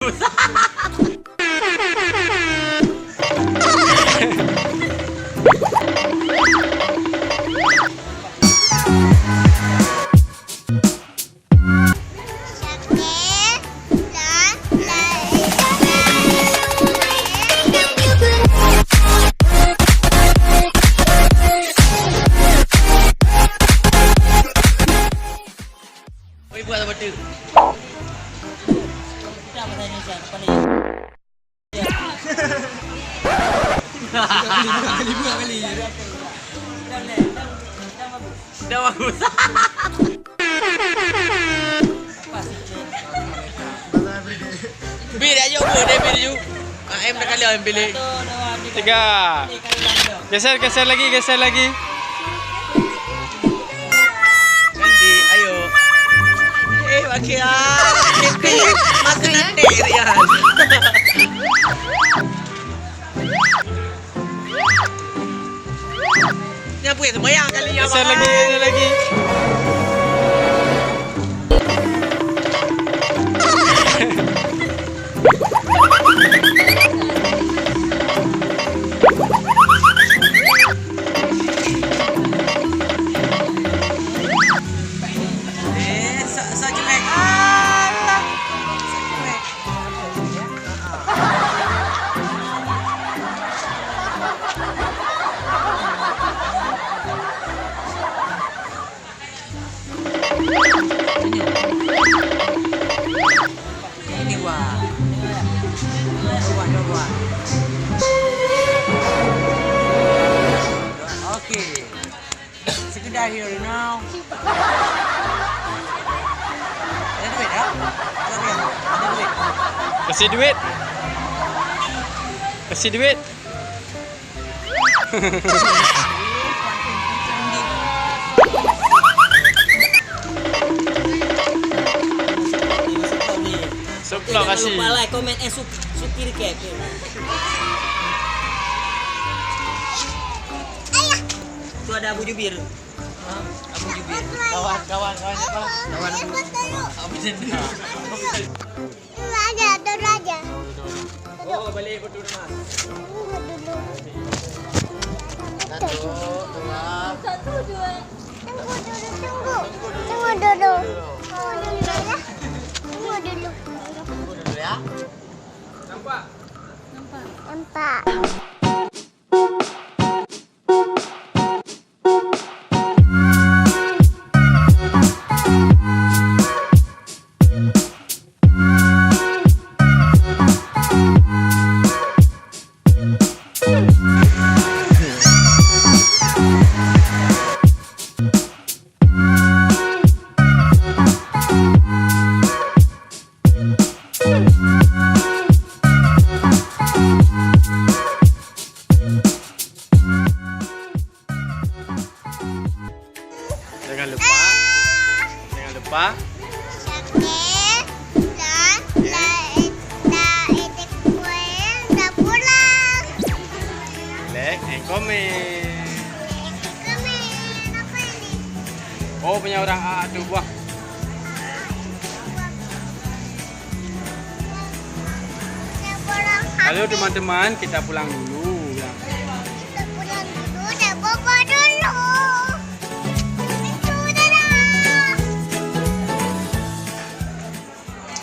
bagus. Buat apa tu? Kita bertanya siapa paling. Dua kali. Dah bagus. Pilih aja apa dia pilih ju. M dah kali yang pilih. 3. Geser lagi. Nanti ayo. Bagian. Makan nanti Rian. Ni apa yang sembahyang kali ni? Geser lagi. Ini wah. Coba. Okey. Sekedar here now. Ada duit tak? Ada duit. Kasih duit. Suplok kasih. Jangan lupa like, komen, suki recap. Tu ada Abu Jubir. Abu Jubir. Kawan. Abu Jenda. Raja. Oh, balik foto rumah. Tunggu. 1, 2. Tunggu dulu. Tunggu dulu ya. Nampak. Jangan lupa. Like and comment. Oh, punya orang A tu buah. Halo teman-teman, kita pulang dulu.